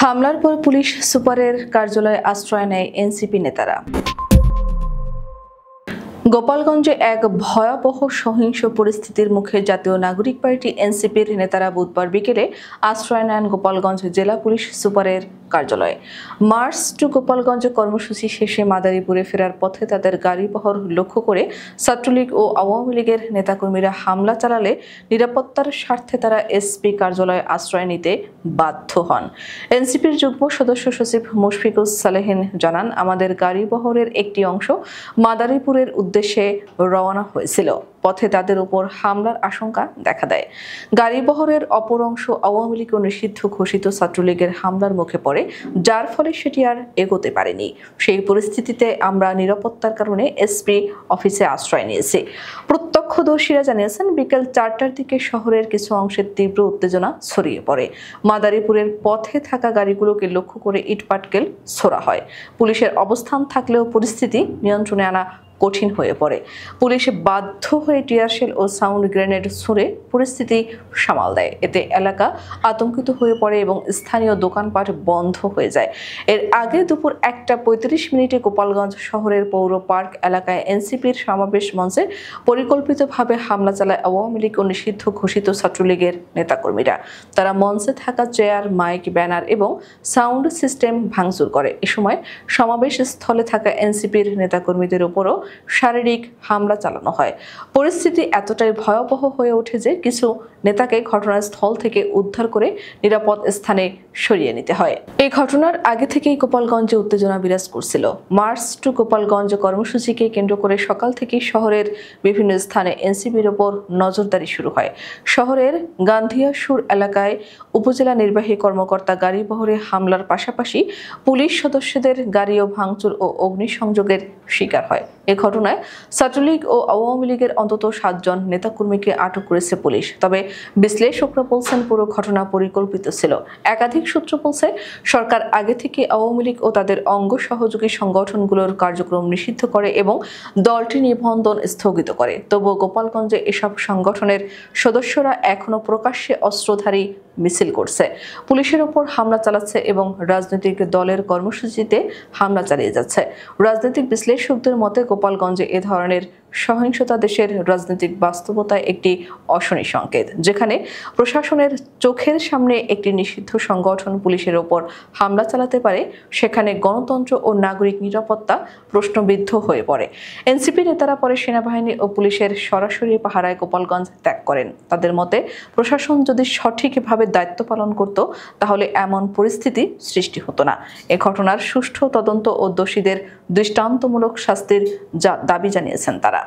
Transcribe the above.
হামলার পর পুলিশ সুপারের কার্যালয়ে আশ্রয় নেয় এনসিপি নেতারা। গোপালগঞ্জে এক ভয়াবহ সহিংস পরিস্থিতির মুখে জাতীয় নাগরিক পার্টি এনসিপির নেতারা বুধবার বিকেলে আশ্রয় নেন গোপালগঞ্জ জেলা পুলিশ সুপারের কার্যালয়ে। মার্চ টু গোপালগঞ্জ কর্মসূচি শেষে মাদারীপুরে ফেরার পথে তাদের গাড়িবহর লক্ষ্য করে ছাত্রলীগ ও আওয়ামী লীগের নেতাকর্মীরা হামলা চালালে নিরাপত্তার স্বার্থে তারা এসপি কার্যালয়ে আশ্রয় নিতে বাধ্য হন। এনসিপির যুগ্ম সদস্য সচিব মুশফিকুস সালেহিন জানান, আমাদের গাড়িবহরের একটি অংশ মাদারীপুরের উদ্দেশ্যে রওনা হয়েছিল। পথে তাদের উপর হামলার আশঙ্কা দেখা দেয়। গাড়িবহরের অপর অংশ আওয়ামী লীগ ও নিষিদ্ধ ঘোষিত ছাত্রলীগের হামলার মুখে পড়ে, যার ফলে সেটি আর এগোতে পারেনি। সেই পরিস্থিতিতে আমরা নিরাপত্তার কারণে এসপি অফিসে আশ্রয় নিয়েছি। প্রত্যক্ষদর্শীরা জানিয়েছেন, বিকেল 4টার দিকে শহরের কিছু অংশের তীব্র উত্তেজনা ছড়িয়ে পড়ে। মাদারীপুরের পথে থাকা গাড়িগুলোকে লক্ষ্য করে ইটপাটকেল ছোড়া হয়। পুলিশের অবস্থান থাকলেও পরিস্থিতি নিয়ন্ত্রণে আনা কঠিন হয়ে পড়ে। পুলিশ বাধ্য হয়ে টিয়ারশেল ও সাউন্ড গ্রেনেড ছুড়ে পরিস্থিতি সামাল দেয়। এতে এলাকা আতঙ্কিত হয়ে পড়ে এবং স্থানীয় দোকানপাট বন্ধ হয়ে যায়। এর আগে দুপুর 1:35 গোপালগঞ্জ শহরের পৌর পার্ক এলাকায় এনসিপির সমাবেশ মঞ্চে পরিকল্পিতভাবে হামলা চালায় আওয়ামী লীগ ও নিষিদ্ধ ঘোষিত ছাত্রলীগের নেতাকর্মীরা। তারা মঞ্চে থাকা চেয়ার, মাইক, ব্যানার এবং সাউন্ড সিস্টেম ভাঙচুর করে। এ সময় সমাবেশ স্থলে থাকা এনসিপির নেতাকর্মীদের উপরও শারীরিক হামলা চালানো হয়। পরিস্থিতি এতটাই ভয়াবহ হয়ে ওঠে যে কিছু নেতাকে ঘটনাস্থল থেকে উদ্ধার করে নিরাপদ স্থানে সরিয়ে নিতে হয়। এই ঘটনার আগে থেকেই গোপালগঞ্জে উত্তেজনা বিরাজ করছিল। মার্চ টু গোপালগঞ্জ কর্মসূচিকে কেন্দ্র করে সকাল থেকেই শহরের বিভিন্ন স্থানে এনসিপির ওপর নজরদারি শুরু হয়। শহরের গান্ধিয়াসুর এলাকায় উপজেলা নির্বাহী কর্মকর্তা গাড়িবহরে হামলার পাশাপাশি পুলিশ সদস্যদের গাড়িও ভাঙচুর ও অগ্নিসংযোগের শিকার হয়। এ ঘটনায় ছাত্রলীগ ও আওয়ামী লীগের অন্তত 7 জন নেতাকর্মীকে আটক করেছে পুলিশ। তবে বিশ্লেষকরা বলছেন, পুরো ঘটনা পরিকল্পিত ছিল। একাধিক সূত্র বলছে, সরকার আগে থেকে আওয়ামী লীগ ও তাদের অঙ্গ সহযোগী সংগঠনগুলোর কার্যক্রম নিষিদ্ধ করে এবং দলটি নিবন্ধন স্থগিত করে। তবুও গোপালগঞ্জে এসব সংগঠনের সদস্যরা এখনো প্রকাশ্যে অস্ত্রধারী মিছিল করছে, পুলিশের উপর হামলা চালাচ্ছে এবং রাজনৈতিক দলের কর্মসূচিতে হামলা চালিয়ে যাচ্ছে। রাজনৈতিক বিশ্লেষকদের মতে, গোপালগঞ্জে এ ধরনের সহিংসতা দেশের রাজনৈতিক বাস্তবতায় একটি অশনি সংকেত। যেখানে প্রশাসনের চোখের সামনে একটি নিষিদ্ধ সংগঠন পুলিশের ওপর হামলা চালাতে পারে, সেখানে গণতন্ত্র ও নাগরিক নিরাপত্তা প্রশ্নবিদ্ধ হয়ে পড়ে। এনসিপি নেতারা পরে সেনাবাহিনী ও পুলিশের সরাসরি পাহারায় গোপালগঞ্জ ত্যাগ করেন। তাদের মতে, প্রশাসন যদি সঠিকভাবে দায়িত্ব পালন করত, তাহলে এমন পরিস্থিতি সৃষ্টি হতো না। এ ঘটনার সুষ্ঠু তদন্ত ও দোষীদের দৃষ্টান্তমূলক শাস্তির দাবি জানিয়েছেন তারা।